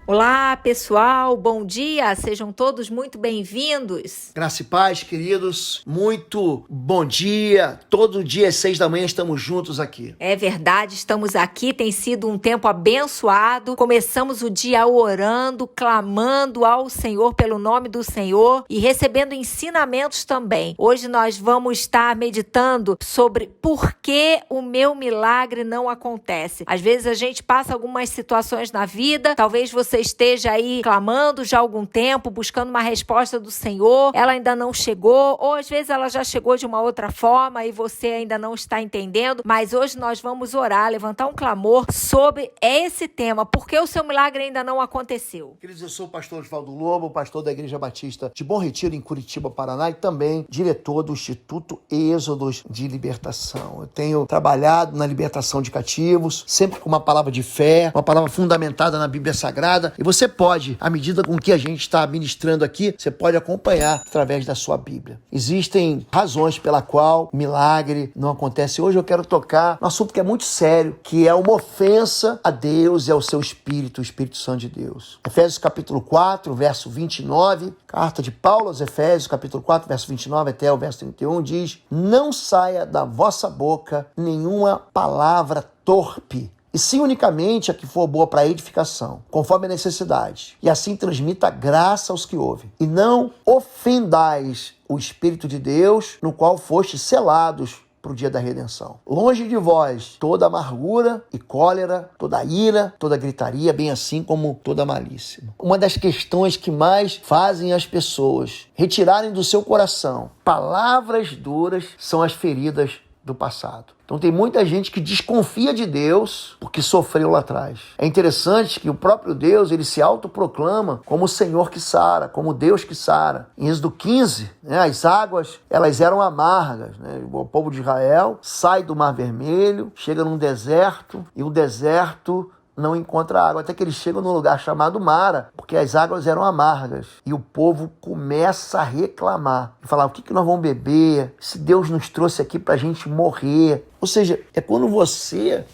Olá, pessoal, bom dia, sejam todos muito bem-vindos. Graça e paz, queridos, muito bom dia. Todo dia às 6 da manhã estamos juntos aqui. É verdade, estamos aqui, tem sido um tempo abençoado. Começamos o dia orando, clamando ao Senhor pelo nome do Senhor e recebendo ensinamentos também. Hoje nós vamos estar meditando sobre por que o meu milagre não acontece. Às vezes a gente passa algumas situações na vida, talvez você esteja aí clamando já há algum tempo, buscando uma resposta do Senhor, ela ainda não chegou, ou às vezes ela já chegou de uma outra forma e você ainda não está entendendo, mas hoje nós vamos orar, levantar um clamor sobre esse tema, porque o seu milagre ainda não aconteceu. Queridos, eu sou o pastor Osvaldo Lobo, pastor da Igreja Batista de Bom Retiro, em Curitiba, Paraná, e também diretor do Instituto Êxodos de Libertação. Eu tenho trabalhado na libertação de cativos, sempre com uma palavra de fé, uma palavra fundamentada na Bíblia Sagrada. E você pode, à medida com que a gente está ministrando aqui, você pode acompanhar através da sua Bíblia. Existem razões pela qual o milagre não acontece. Hoje eu quero tocar um assunto que é muito sério, que é uma ofensa a Deus e ao seu Espírito, o Espírito Santo de Deus. Efésios capítulo 4, verso 29, carta de Paulo aos Efésios, capítulo 4, verso 29 até o verso 31, diz: não saia da vossa boca nenhuma palavra torpe, e sim unicamente a que for boa para edificação, conforme a necessidade. E assim transmita graça aos que ouvem. E não ofendais o Espírito de Deus, no qual fostes selados para o dia da redenção. Longe de vós toda amargura e cólera, toda ira, toda gritaria, bem assim como toda malícia. Uma das questões que mais fazem as pessoas retirarem do seu coração palavras duras são as feridas do passado. Então tem muita gente que desconfia de Deus porque sofreu lá atrás. É interessante que o próprio Deus, ele se autoproclama como o Senhor que sara, como Deus que sara. Em Êxodo 15, as águas, elas eram amargas. O povo de Israel sai do Mar Vermelho, chega num deserto, e o deserto não encontra água, até que eles chegam num lugar chamado Mara, porque as águas eram amargas. E o povo começa a reclamar e falar: o que nós vamos beber? Se Deus nos trouxe aqui para a gente morrer. Ou seja, é quando você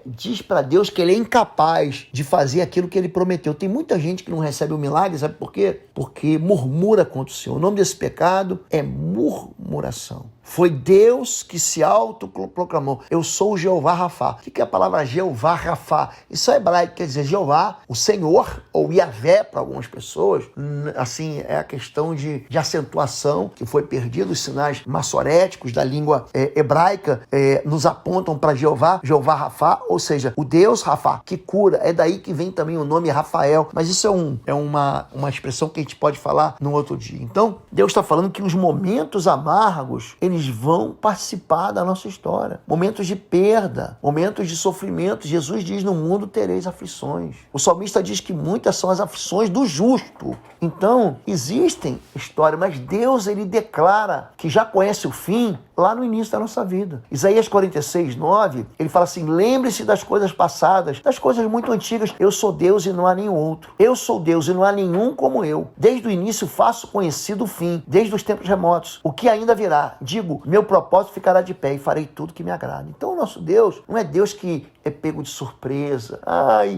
diz para Deus que ele é incapaz de fazer aquilo que ele prometeu. Tem muita gente que não recebe o milagre, sabe por quê? Porque murmura contra o Senhor. O nome desse pecado é murmuração. Foi Deus que se autoproclamou: eu sou o Jeová Rafá. O que é a palavra Jeová Rafá? Isso é hebraico, quer dizer Jeová, o Senhor, ou Yavé para algumas pessoas. Assim, é a questão de acentuação que foi perdida. Os sinais maçoréticos da língua hebraica nos apontam para Jeová Rafá, ou seja, o Deus Rafá, que cura. É daí que vem também o nome Rafael. Mas isso é uma expressão que a gente pode falar num outro dia. Então, Deus está falando que os momentos amargos, eles vão participar da nossa história. Momentos de perda, momentos de sofrimento. Jesus diz: no mundo tereis aflições. O salmista diz que muitas são as aflições do justo. Então, existem histórias, mas Deus, ele declara que já conhece o fim lá no início da nossa vida. Isaías 46, 9, ele fala assim: lembre-se das coisas passadas, das coisas muito antigas. Eu sou Deus e não há nenhum outro. Eu sou Deus e não há nenhum como eu. Desde o início faço conhecido o fim, desde os tempos remotos, o que ainda virá. Digo, meu propósito ficará de pé e farei tudo que me agrada. Então o nosso Deus não é Deus que é pego de surpresa.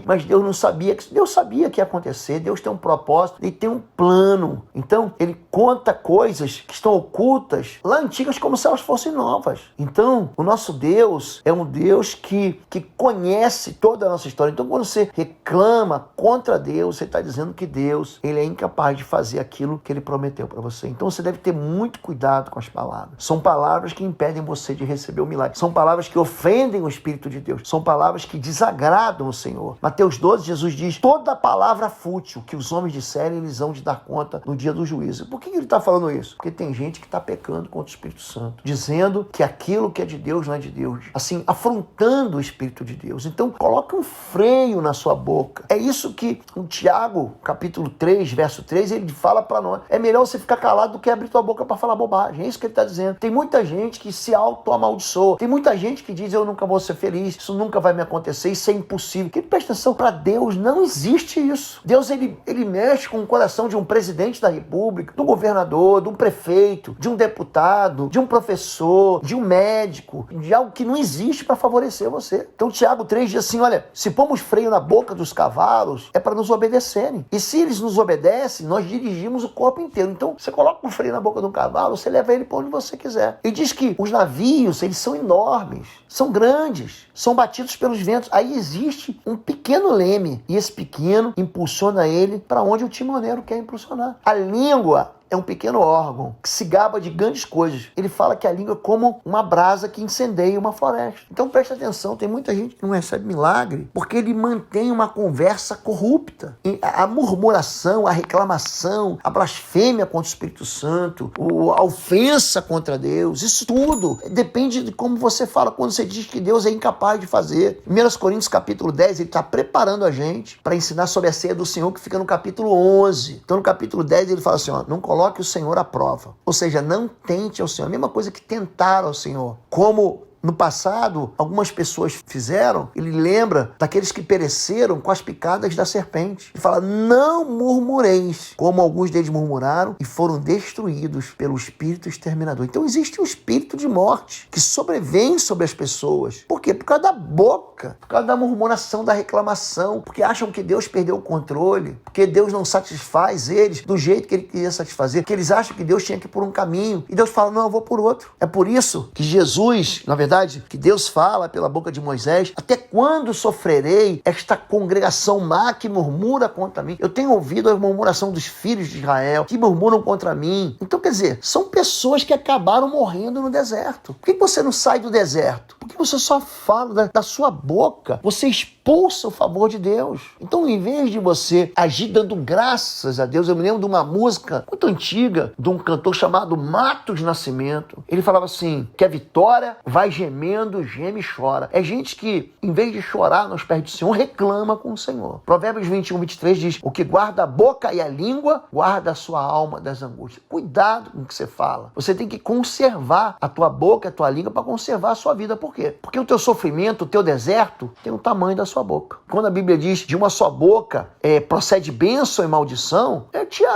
Mas Deus não sabia. Deus sabia que ia acontecer. Deus tem um propósito, ele tem um plano. Então ele conta coisas que estão ocultas lá antigas, como se elas fossem novas. Então o nosso Deus é um Deus que conhece toda a nossa história. Então quando você reclama contra Deus, você está dizendo que Deus, ele é incapaz de fazer aquilo que ele prometeu para você. Então você deve ter muito cuidado com as palavras. São palavras que impedem você de receber o milagre. São palavras que ofendem o Espírito de Deus. São palavras que desagradam o Senhor. Mateus 12, Jesus diz: toda palavra fútil que os homens disserem, eles vão de dar conta no dia do juízo. Por que ele está falando isso? Porque tem gente que está pecando contra o Espírito Santo, dizendo que aquilo que é de Deus não é de Deus. Assim, afrontando o Espírito de Deus. Então, coloque um freio na sua boca. É isso que o Tiago, capítulo 3, verso 3, ele fala para nós. É melhor você ficar calado do que abrir tua boca para falar bobagem. É isso que ele está dizendo. Tem muita gente que se auto-amaldiçoa. Tem muita gente que diz: eu nunca vou ser feliz, isso nunca vai me acontecer, isso é impossível. Que presta atenção, para Deus não existe isso. Deus, ele mexe com o coração de um presidente da república, do governador, de um prefeito, de um deputado, de um professor, de um médico, de de algo que não existe para favorecer você. Então Tiago 3 diz assim, olha, se pomos freio na boca dos cavalos, é para nos obedecerem. E se eles nos obedecem, nós dirigimos o corpo inteiro. Então você coloca um freio na boca de um cavalo, você leva ele para onde você quiser. E diz que os navios, eles são enormes, são grandes, são batidos pelos ventos. Aí existe um pequeno leme, e esse pequeno impulsiona ele para onde o timoneiro quer impulsionar. A língua é um pequeno órgão que se gaba de grandes coisas. Ele fala que a língua é como uma brasa que incendeia uma floresta. Então presta atenção, tem muita gente que não recebe milagre porque ele mantém uma conversa corrupta. E a murmuração, a reclamação, a blasfêmia contra o Espírito Santo, a ofensa contra Deus, isso tudo depende de como você fala quando você diz que Deus é incapaz de fazer. 1 Coríntios capítulo 10, ele está preparando a gente para ensinar sobre a ceia do Senhor, que fica no capítulo 11. Então no capítulo 10 ele fala assim, ó, não coloque o Senhor à prova. Ou seja, não tente ao Senhor. A mesma coisa que tentaram ao Senhor. Como no passado, algumas pessoas fizeram, ele lembra daqueles que pereceram com as picadas da serpente. Ele fala, não murmureis, como alguns deles murmuraram e foram destruídos pelo espírito exterminador. Então existe um espírito de morte que sobrevém sobre as pessoas. Por quê? Por causa da boca, por causa da murmuração, da reclamação, porque acham que Deus perdeu o controle, porque Deus não satisfaz eles do jeito que ele queria satisfazer, porque eles acham que Deus tinha que ir por um caminho e Deus fala, não, eu vou por outro. É por isso que Jesus, na verdade, que Deus fala pela boca de Moisés, até quando sofrerei esta congregação má que murmura contra mim? Eu tenho ouvido a murmuração dos filhos de Israel que murmuram contra mim. Então, quer dizer, são pessoas que acabaram morrendo no deserto. Por que você não sai do deserto? Porque você só fala da sua boca, você expulsa o favor de Deus. Então, em vez de você agir dando graças a Deus, eu me lembro de uma música muito antiga, de um cantor chamado Matos Nascimento. Ele falava assim, que a vitória vai gemendo, geme e chora. É gente que, em vez de chorar nos pés do Senhor, reclama com o Senhor. Provérbios 21, 23 diz, o que guarda a boca e a língua, guarda a sua alma das angústias. Cuidado com o que você fala. Você tem que conservar a tua boca e a tua língua para conservar a sua vida. Por quê? Porque o teu sofrimento, o teu deserto, tem o tamanho da sua boca. Quando a Bíblia diz, de uma só boca procede bênção e maldição,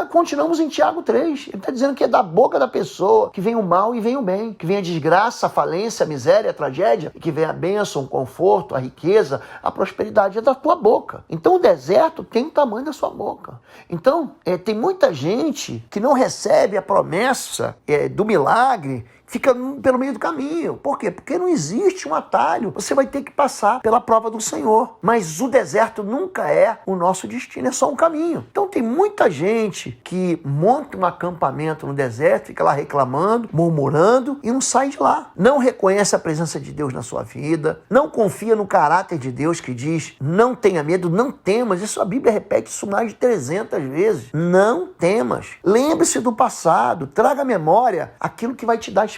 continuamos em Tiago 3. Ele está dizendo que é da boca da pessoa que vem o mal e vem o bem, que vem a desgraça, a falência, a miséria, a tragédia, e que vem a bênção, o conforto, a riqueza, a prosperidade é da tua boca. Então o deserto tem o tamanho da sua boca. Então tem muita gente que não recebe a promessa do milagre, fica pelo meio do caminho. Por quê? Porque não existe um atalho. Você vai ter que passar pela prova do Senhor. Mas o deserto nunca é o nosso destino, é só um caminho. Então tem muita gente que monta um acampamento no deserto, fica lá reclamando, murmurando e não sai de lá. Não reconhece a presença de Deus na sua vida, não confia no caráter de Deus que diz, não tenha medo, não temas. Isso a Bíblia repete isso mais de 300 vezes. Não temas. Lembre-se do passado, traga à memória aquilo que vai te dar esperança.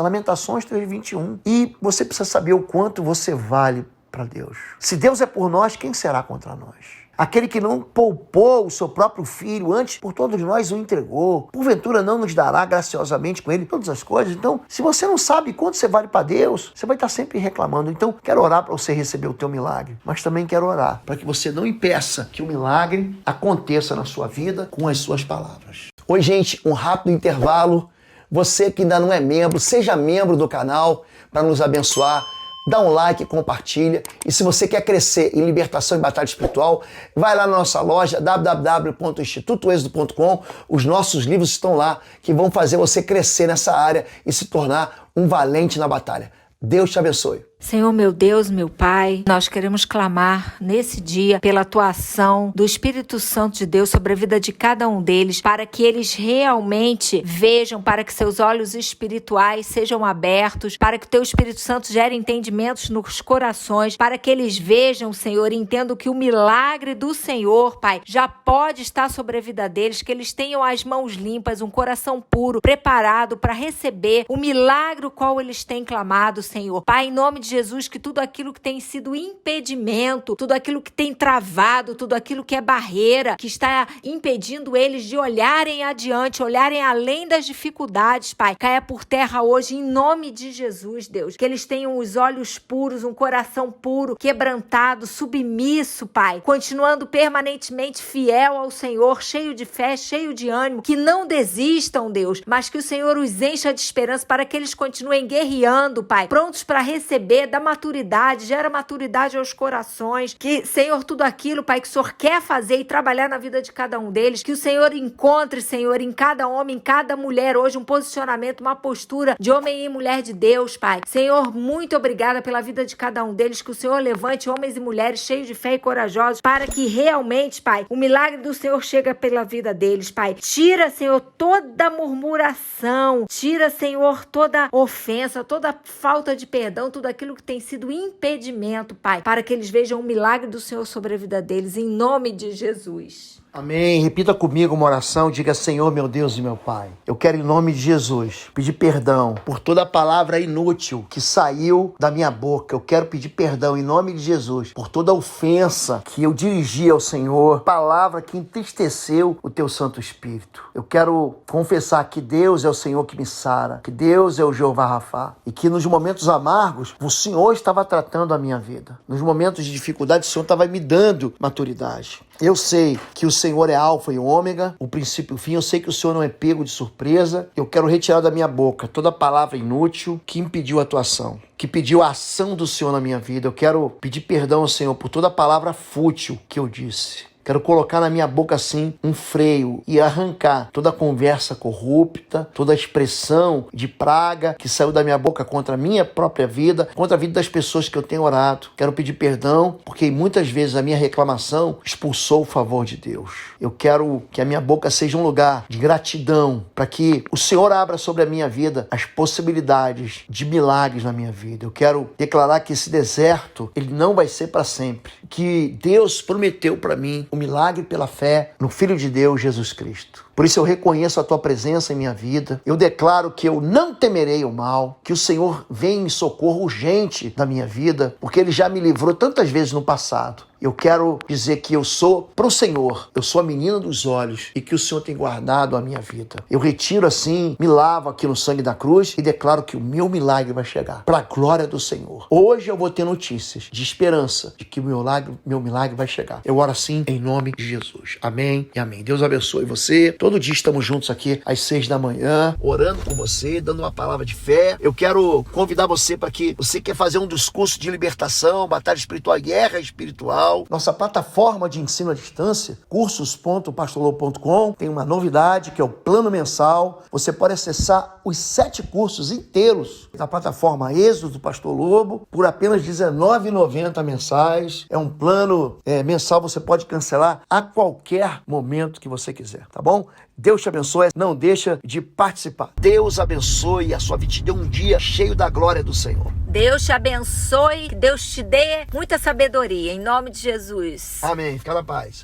Lamentações 3:21. E você precisa saber o quanto você vale para Deus. Se Deus é por nós, quem será contra nós? Aquele que não poupou o seu próprio filho, antes por todos nós o entregou, porventura não nos dará graciosamente com ele todas as coisas? Então, se você não sabe quanto você vale para Deus, você vai estar sempre reclamando. Então, quero orar para você receber o teu milagre, mas também quero orar para que você não impeça que o milagre aconteça na sua vida com as suas palavras. Oi, gente, um rápido intervalo. Você que ainda não é membro, seja membro do canal para nos abençoar. Dá um like, compartilha. E se você quer crescer em libertação e batalha espiritual, vai lá na nossa loja www.institutoexodo.com. Os nossos livros estão lá que vão fazer você crescer nessa área e se tornar um valente na batalha. Deus te abençoe. Senhor, meu Deus, meu Pai, nós queremos clamar nesse dia pela atuação do Espírito Santo de Deus sobre a vida de cada um deles, para que eles realmente vejam, para que seus olhos espirituais sejam abertos, para que o Teu Espírito Santo gere entendimentos nos corações, para que eles vejam, Senhor, e entendam que o milagre do Senhor, Pai, já pode estar sobre a vida deles, que eles tenham as mãos limpas, um coração puro, preparado para receber o milagre o qual eles têm clamado, Senhor. Pai, em nome de Jesus, que tudo aquilo que tem sido impedimento, tudo aquilo que tem travado, tudo aquilo que é barreira, que está impedindo eles de olharem adiante, olharem além das dificuldades, Pai, caia por terra hoje em nome de Jesus, Deus. Que eles tenham os olhos puros, um coração puro, quebrantado, submisso, Pai, continuando permanentemente fiel ao Senhor, cheio de fé, cheio de ânimo, que não desistam, Deus, mas que o Senhor os encha de esperança para que eles continuem guerreando, Pai, prontos para receber da maturidade, gera maturidade aos corações, que, Senhor, tudo aquilo, Pai, que o Senhor quer fazer e trabalhar na vida de cada um deles, que o Senhor encontre, Senhor, em cada homem, em cada mulher hoje, um posicionamento, uma postura de homem e mulher de Deus, Pai. Senhor, muito obrigada pela vida de cada um deles, que o Senhor levante homens e mulheres cheios de fé e corajosos, para que realmente, Pai, o milagre do Senhor chega pela vida deles, Pai. Tira, Senhor, toda murmuração, tira, Senhor, toda ofensa, toda falta de perdão, tudo aquilo que tem sido impedimento, Pai, para que eles vejam o milagre do Senhor sobre a vida deles, em nome de Jesus. Amém. Repita comigo uma oração. Diga: Senhor, meu Deus e meu Pai, eu quero, em nome de Jesus, pedir perdão por toda palavra inútil que saiu da minha boca. Eu quero pedir perdão, em nome de Jesus, por toda ofensa que eu dirigi ao Senhor, palavra que entristeceu o Teu Santo Espírito. Eu quero confessar que Deus é o Senhor que me sara, que Deus é o Jeová Rafá, e que nos momentos amargos o Senhor estava tratando a minha vida. Nos momentos de dificuldade o Senhor estava me dando maturidade. Eu sei que o Senhor é alfa e ômega, o princípio e o fim. Eu sei que o Senhor não é pego de surpresa. Eu quero retirar da minha boca toda palavra inútil que impediu a atuação, que pediu a ação do Senhor na minha vida. Eu quero pedir perdão ao Senhor por toda palavra fútil que eu disse. Quero colocar na minha boca, assim, um freio e arrancar toda conversa corrupta, toda expressão de praga que saiu da minha boca contra a minha própria vida, contra a vida das pessoas que eu tenho orado. Quero pedir perdão, porque muitas vezes a minha reclamação expulsou o favor de Deus. Eu quero que a minha boca seja um lugar de gratidão, para que o Senhor abra sobre a minha vida as possibilidades de milagres na minha vida. Eu quero declarar que esse deserto, ele não vai ser para sempre. Que Deus prometeu para mim o milagre pela fé no Filho de Deus, Jesus Cristo. Por isso eu reconheço a Tua presença em minha vida. Eu declaro que eu não temerei o mal, que o Senhor vem em socorro urgente da minha vida, porque Ele já me livrou tantas vezes no passado. Eu quero dizer que eu sou pro Senhor, eu sou a menina dos olhos e que o Senhor tem guardado a minha vida. Eu retiro assim, me lavo aqui no sangue da cruz e declaro que o meu milagre vai chegar para a glória do Senhor. Hoje eu vou ter notícias de esperança de que o meu milagre vai chegar. Eu oro assim em nome de Jesus. Amém e amém. Deus abençoe você. Todo dia estamos juntos aqui às 6 da manhã, orando com você, dando uma palavra de fé. Eu quero convidar você para que você quer fazer um dos cursos de libertação, batalha espiritual e guerra espiritual. Nossa plataforma de ensino à distância, cursos.pastorlobo.com, tem uma novidade que é o plano mensal. Você pode acessar os 7 cursos inteiros da plataforma Êxodo do Pastor Lobo por apenas R$19,90 mensais. É um plano mensal, você pode cancelar a qualquer momento que você quiser, tá bom? Deus te abençoe, não deixa de participar. Deus abençoe a sua vida, te dê um dia cheio da glória do Senhor. Deus te abençoe, Deus te dê muita sabedoria, em nome de Jesus. Amém, fica na paz.